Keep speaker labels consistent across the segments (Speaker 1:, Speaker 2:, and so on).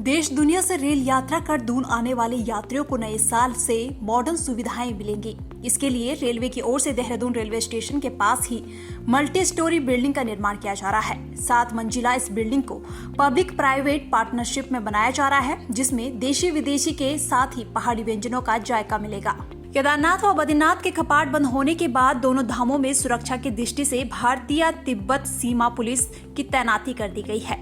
Speaker 1: देश दुनिया से रेल यात्रा कर दून आने वाले यात्रियों को नए साल से मॉडर्न सुविधाएं मिलेंगी। इसके लिए रेलवे की ओर से देहरादून रेलवे स्टेशन के पास ही मल्टी स्टोरी बिल्डिंग का निर्माण किया जा रहा है। 7 मंजिला इस बिल्डिंग को पब्लिक प्राइवेट पार्टनरशिप में बनाया जा रहा है, जिसमें देशी विदेशी के साथ ही पहाड़ी व्यंजनों का जायका मिलेगा। केदारनाथ व बद्रीनाथ के कपाट बंद होने के बाद दोनों धामों में सुरक्षा की दृष्टि से भारतीय तिब्बत सीमा पुलिस की तैनाती कर दी गई है।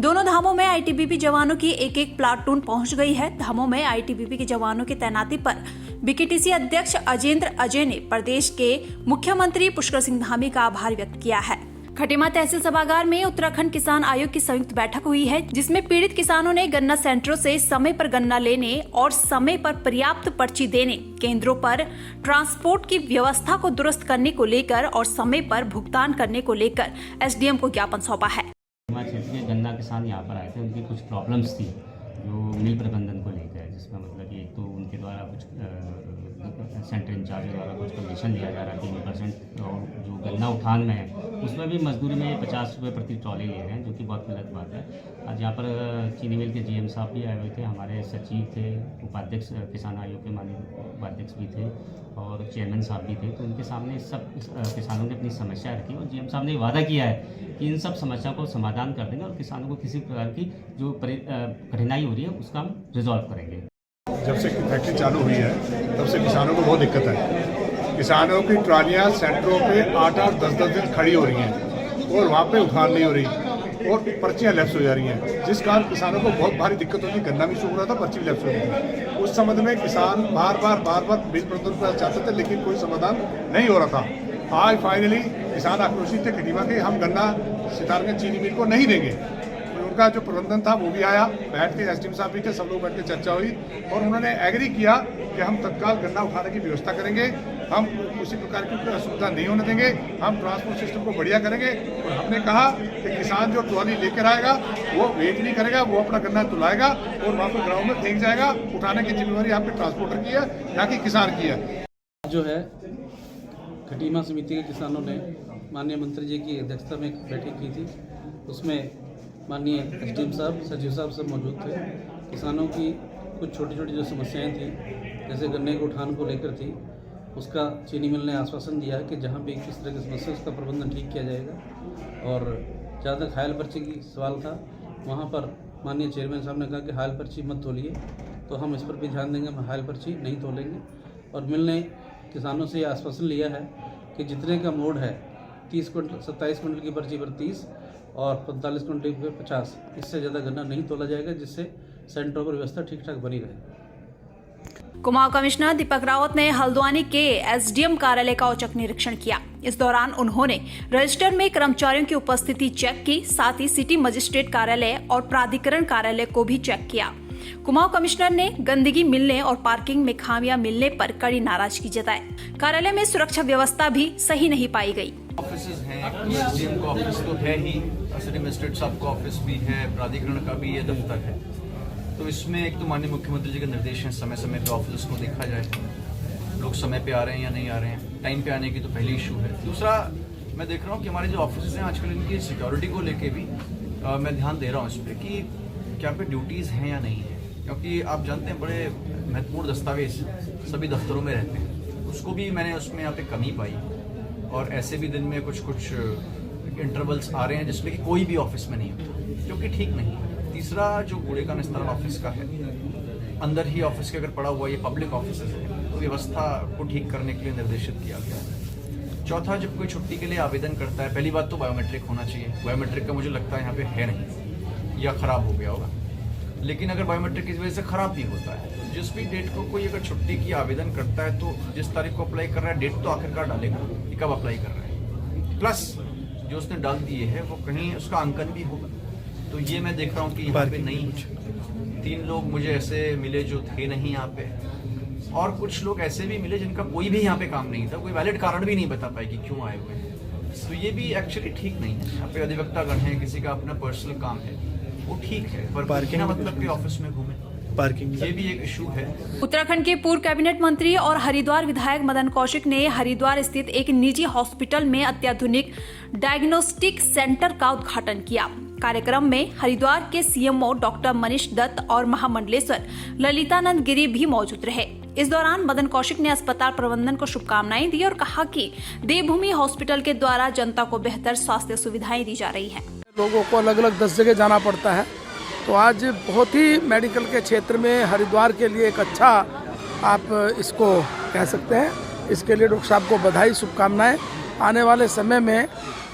Speaker 1: दोनों धामों में आईटीबीपी जवानों की एक प्लाटून पहुंच गई है। धामों में आईटीबीपी के जवानों की तैनाती पर बीकेटीसी अध्यक्ष अजेंद्र अजय ने प्रदेश के मुख्यमंत्री पुष्कर सिंह धामी का आभार व्यक्त किया है। खटीमा तहसील सभागार में उत्तराखंड किसान आयोग की संयुक्त बैठक हुई है, जिसमें पीड़ित किसानों ने गन्ना सेंटरों से समय पर गन्ना लेने और समय पर पर्याप्त पर्ची देने, केंद्रों पर ट्रांसपोर्ट की व्यवस्था को दुरुस्त करने को लेकर और समय पर भुगतान करने को लेकर एसडीएम को ज्ञापन सौंपा है।
Speaker 2: क्षेत्र के गन्ना किसान यहाँ पर आए थे, उनकी कुछ प्रॉब्लम्स थी जो मिल प्रबंधन को लेकर, जिसमें मतलब कि एक तो उनके द्वारा कुछ सेंटर इंचार्ज द्वारा कुछ कमीशन दिया जा रहा है 3%, और जो गन्ना उठान में है उसमें भी मजदूरी में 50 रुपये प्रति ट्रॉली ले रहे हैं, जो कि बहुत गलत बात है। आज यहाँ पर चीनी मिल के जीएम साहब भी आए हुए थे, हमारे सचिव थे, उपाध्यक्ष किसान आयोग के माननीय उपाध्यक्ष भी थे और चेयरमैन साहब भी थे। तो उनके सामने सब किसानों ने अपनी समस्या रखी और जीएम साहब ने वादा किया है कि इन सब समस्या को समाधान कर देंगे और किसानों को किसी प्रकार की जो कठिनाई हो रही है उसका हम रिजॉल्व करेंगे।
Speaker 3: जब से फैक्ट्री चालू हुई है तब से किसानों को बहुत दिक्कत है। किसानों की ट्रालियाँ सेंटरों पे 8-8, 10-10 दिन खड़ी हो रही हैं और वहाँ पे उठान नहीं हो रही और पर्चियाँ लैप्स हो जा रही हैं, जिस कारण किसानों को बहुत भारी दिक्कत होती है। गन्ना भी सूख रहा था, पर्ची भी लैप्स हो रही थी। उस संबंध में किसान बार बार बिल प्रबंधन पर चाहते थे, लेकिन कोई समाधान नहीं हो रहा था। आज फाइनली किसान आक्रोशित थे खटीमा के, हम गन्ना सितारगंज चीनी मिल को नहीं देंगे। उनका जो प्रबंधन था वो भी आया, बैठ के एसडीएम साहब भी थे, सब लोग बैठ के चर्चा हुई और उन्होंने एग्री किया कि हम तत्काल गन्ना उठाने की व्यवस्था करेंगे, हम किसी प्रकार की असुविधा नहीं होने देंगे, हम ट्रांसपोर्ट सिस्टम को बढ़िया करेंगे। और हमने कहा कि किसान जो ट्रॉली लेकर आएगा वो वेट नहीं करेगा, वो अपना गन्ना तुलाएगा और वहाँ पर ग्राउंड में फेंक जाएगा। उठाने की जिम्मेवारी यहाँ पे ट्रांसपोर्टर की है, यहाँ की किसान की है।
Speaker 4: जो है खटीमा समिति के किसानों ने माननीय मंत्री जी की अध्यक्षता में एक बैठक की थी, उसमें माननीय एसडीएम साहब, सचिव साहब सब मौजूद थे। किसानों की कुछ छोटी छोटी जो समस्याएं थी, जैसे गन्ने के उठान को लेकर थी, उसका चीनी मिल ने आश्वासन दिया है कि जहां भी किस तरह की समस्या उसका प्रबंधन ठीक किया जाएगा। और जहाँ तक हायल पर्ची की सवाल था, वहाँ पर माननीय चेयरमैन साहब ने कहा कि हायल पर्ची मत तोलिए, तो हम इस पर भी ध्यान देंगे, हम हायल पर्ची नहीं तोलेंगे। और मिल ने किसानों से आश्वासन लिया है कि जितने का मोड है 30 क्विंटल 27 क्विंटल की पर्ची पर 30 और 45 क्विंटल पर 50, इससे ज़्यादा गन्ना नहीं तोला जाएगा, जिससे सेंटरों पर व्यवस्था ठीक ठाक बनी रहे।
Speaker 1: कुमाऊं कमिश्नर दीपक रावत ने हल्द्वानी के एसडीएम कार्यालय का औचक निरीक्षण किया। इस दौरान उन्होंने रजिस्टर में कर्मचारियों की उपस्थिति चेक की, साथ ही सिटी मजिस्ट्रेट कार्यालय और प्राधिकरण कार्यालय को भी चेक किया। कुमाऊं कमिश्नर ने गंदगी मिलने और पार्किंग में खामियां मिलने पर कड़ी नाराजगी जताई। कार्यालय में सुरक्षा व्यवस्था भी सही नहीं पाई गई।
Speaker 5: ऑफिसेज हैं, एसडीएम का ऑफिस तो है ही, सिटी मजिस्ट्रेट साहब का ऑफिस भी है, प्राधिकरण का भी ये दफ्तर है। तो इसमें एक तो माननीय मुख्यमंत्री जी के निर्देश हैं, समय समय पे ऑफिस को देखा जाए, लोग समय पे आ रहे हैं या नहीं आ रहे हैं, टाइम पे आने की तो पहली इशू है। दूसरा, मैं देख रहा हूँ कि हमारे जो ऑफिस हैं आजकल इनकी सिक्योरिटी को लेके भी मैं ध्यान दे रहा हूँ इस पर कि क्या पे ड्यूटीज़ हैं या नहीं है, क्योंकि आप जानते हैं बड़े महत्वपूर्ण दस्तावेज सभी दफ्तरों में रहते हैं, उसको भी मैंने उसमें यहाँ पे कमी पाई। और ऐसे भी दिन में कुछ इंटरवल्स आ रहे हैं जिसमें कि कोई भी ऑफिस में नहीं होता, जो कि ठीक नहीं है। तीसरा, जो कूड़े का निस्तारण ऑफिस का है, अंदर ही ऑफिस के अगर पड़ा हुआ ये पब्लिक ऑफिस है, तो व्यवस्था को ठीक करने के लिए निर्देशित किया गया है। चौथा, जब कोई छुट्टी के लिए आवेदन करता है, पहली बात तो बायोमेट्रिक होना चाहिए। बायोमेट्रिक का मुझे लगता है यहाँ पे है नहीं या ख़राब हो गया होगा, लेकिन अगर बायोमेट्रिक की वजह से ख़राब भी होता है, तो जिस भी डेट को कोई अगर छुट्टी की आवेदन करता है तो जिस तारीख को अप्लाई कर रहा है डेट तो आखिरकार डालेगा कि कब अप्लाई कर रहा है, प्लस जो उसने डाल दिए है वो कहीं उसका अंकन भी होगा। तो ये मैं देख रहा हूँ कि यहाँ पे नहीं, 3 लोग मुझे ऐसे मिले जो थे नहीं यहाँ पे, और कुछ लोग ऐसे भी मिले जिनका कोई भी यहाँ पे काम नहीं था, कोई वैलिड कारण भी नहीं बता पाए कि क्यों आए हुए हैं। तो ये भी एक्चुअली ठीक नहीं है। यहाँ पे अधिवक्तागण है, किसी का अपना पर्सनल काम है, वो ठीक है, पर पार्किंग मतलब कि ऑफिस में घूमे, पार्किंग ये भी एक इशू है।
Speaker 1: उत्तराखंड के पूर्व कैबिनेट मंत्री और हरिद्वार विधायक मदन कौशिक ने हरिद्वार स्थित एक निजी हॉस्पिटल में अत्याधुनिक डायग्नोस्टिक सेंटर का उद्घाटन किया। कार्यक्रम में हरिद्वार के सीएमओ डॉक्टर मनीष दत्त और महामंडलेश्वर ललितानंद गिरी भी मौजूद रहे। इस दौरान मदन कौशिक ने अस्पताल प्रबंधन को शुभकामनाएं दी और कहा कि देवभूमि हॉस्पिटल के द्वारा जनता को बेहतर स्वास्थ्य सुविधाएं दी जा रही हैं।
Speaker 6: लोगों को अलग अलग 10 जगह जाना पड़ता है, तो आज बहुत ही मेडिकल के क्षेत्र में हरिद्वार के लिए एक अच्छा आप इसको कह सकते हैं। इसके लिए डॉक्टर साहब को बधाई, शुभकामनाएं। आने वाले समय में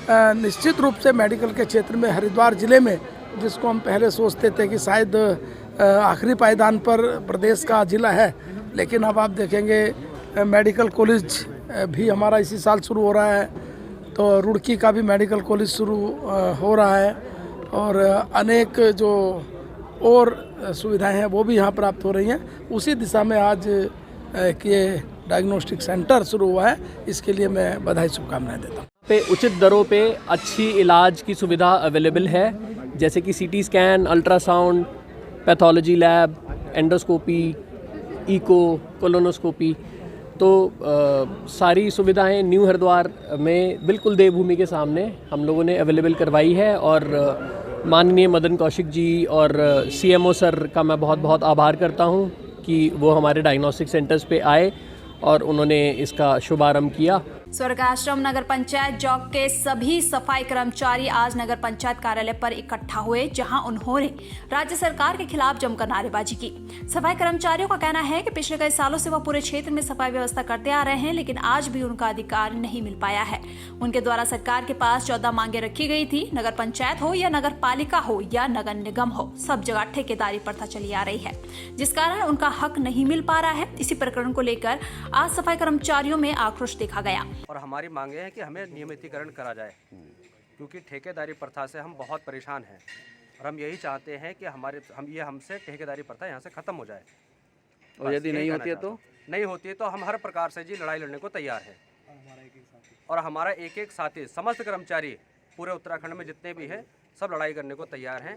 Speaker 6: निश्चित रूप से मेडिकल के क्षेत्र में हरिद्वार ज़िले में, जिसको हम पहले सोचते थे कि शायद आखिरी पायदान पर प्रदेश का ज़िला है, लेकिन अब आप देखेंगे मेडिकल कॉलेज भी हमारा इसी साल शुरू हो रहा है, तो रुड़की का भी मेडिकल कॉलेज शुरू हो रहा है और अनेक जो और सुविधाएं हैं वो भी यहाँ प्राप्त हो रही हैं। उसी दिशा में आज ये डायग्नोस्टिक सेंटर शुरू हुआ है, इसके लिए मैं बधाई, शुभकामनाएं देता हूँ।
Speaker 7: पे उचित दरों पे अच्छी इलाज की सुविधा अवेलेबल है, जैसे कि CT scan, ultrasound, pathology lab, endoscopy, echo, colonoscopy, तो सारी सुविधाएं न्यू हरिद्वार में बिल्कुल देवभूमि के सामने हम लोगों ने अवेलेबल करवाई है। और माननीय मदन कौशिक जी और सीएमओ सर का मैं बहुत बहुत आभार करता हूं कि वो हमारे डायग्नोस्टिक सेंटर्स पे आए और उन्होंने इसका शुभारंभ किया।
Speaker 1: स्वर्गाश्रम नगर पंचायत जॉक के सभी सफाई कर्मचारी आज नगर पंचायत कार्यालय पर इकट्ठा हुए, जहां उन्होंने राज्य सरकार के खिलाफ जमकर नारेबाजी की। सफाई कर्मचारियों का कहना है कि पिछले कई सालों से वह पूरे क्षेत्र में सफाई व्यवस्था करते आ रहे हैं, लेकिन आज भी उनका अधिकार नहीं मिल पाया है। उनके द्वारा सरकार के पास 14 मांगे रखी गई थी। नगर पंचायत हो या नगर पालिका हो या नगर निगम हो, सब जगह ठेकेदारी प्रथा चली आ रही है, जिस कारण उनका हक नहीं मिल पा रहा है। इसी प्रकरण को लेकर आज सफाई कर्मचारियों में आक्रोश देखा गया
Speaker 8: और हमारी मांगे हैं कि हमें नियमितीकरण करा जाए, क्योंकि ठेकेदारी प्रथा से हम बहुत परेशान हैं और हम यही चाहते हैं कि हमसे ठेकेदारी प्रथा यहाँ से ख़त्म हो जाए।
Speaker 4: और यदि नहीं होती है
Speaker 8: तो हम हर प्रकार से जी लड़ाई लड़ने को तैयार हैं। और हमारा एक एक साथी, समस्त कर्मचारी पूरे उत्तराखंड में जितने भी हैं, सब लड़ाई करने को तैयार हैं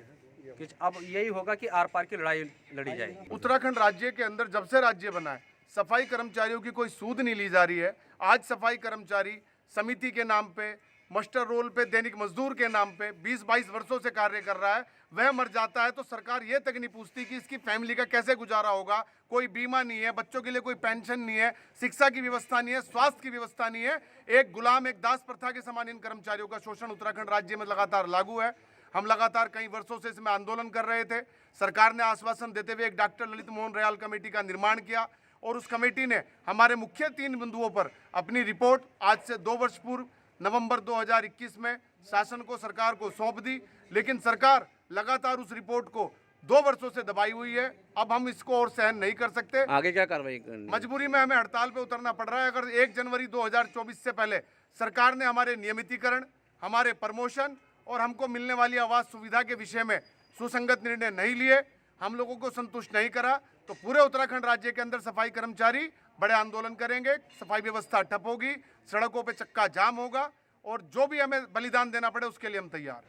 Speaker 8: कि अब यही होगा कि आर पार की लड़ाई लड़ी जाए।
Speaker 9: उत्तराखंड राज्य के अंदर जब से राज्य बना है, सफाई कर्मचारियों की कोई सूद नहीं ली जा रही है। आज सफाई कर्मचारी समिति के नाम पे, मास्टर रोल पे, दैनिक मजदूर के नाम पे 20-22 वर्षों से कार्य कर रहा है। वह मर जाता है तो सरकार ये तक नहीं पूछती कि इसकी फैमिली का कैसे गुजारा होगा। कोई बीमा नहीं है, बच्चों के लिए कोई पेंशन नहीं है, शिक्षा की व्यवस्था नहीं है, स्वास्थ्य की व्यवस्था नहीं है। एक गुलाम, एक दास प्रथा के समान इन कर्मचारियों का शोषण उत्तराखंड राज्य में लगातार लागू है। हम लगातार कई वर्षों से इसमें आंदोलन कर रहे थे। सरकार ने आश्वासन देते हुए एक doctor Lalit Mohan royal committee का निर्माण किया और उस कमेटी ने हमारे मुख्य 3 बिंदुओं पर अपनी रिपोर्ट आज से 2 वर्ष पूर्व नवंबर 2021 में शासन को, सरकार को सौंप दी। लेकिन सरकार लगातार उस रिपोर्ट को 2 वर्षों से दबाई हुई है। अब हम इसको और सहन नहीं कर सकते।
Speaker 4: आगे क्या कार्रवाई करनी?
Speaker 9: मजबूरी में हमें हड़ताल पे उतरना पड़ रहा है। अगर 1 जनवरी 2024 से पहले सरकार ने हमारे नियमितीकरण, हमारे प्रमोशन और हमको मिलने वाली आवास सुविधा के विषय में सुसंगत निर्णय नहीं लिए, हम लोगों को संतुष्ट नहीं करा, तो पूरे उत्तराखंड राज्य के अंदर सफाई कर्मचारी बड़े आंदोलन करेंगे। सफाई व्यवस्था ठप होगी, सड़कों पे चक्का जाम होगा और जो भी हमें बलिदान देना पड़े उसके लिए हम तैयार।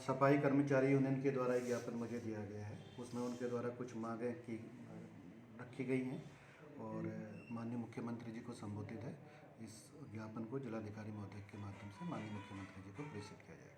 Speaker 10: सफाई कर्मचारी यूनियन के द्वारा एक ज्ञापन मुझे दिया गया है, उसमें उनके द्वारा कुछ मांगें रखी गई हैं और माननीय मुख्यमंत्री जी को संबोधित है। इस ज्ञापन को जिलाधिकारी महोदय के माध्यम से माननीय मुख्यमंत्री जी को प्रेषित किया जाएगा।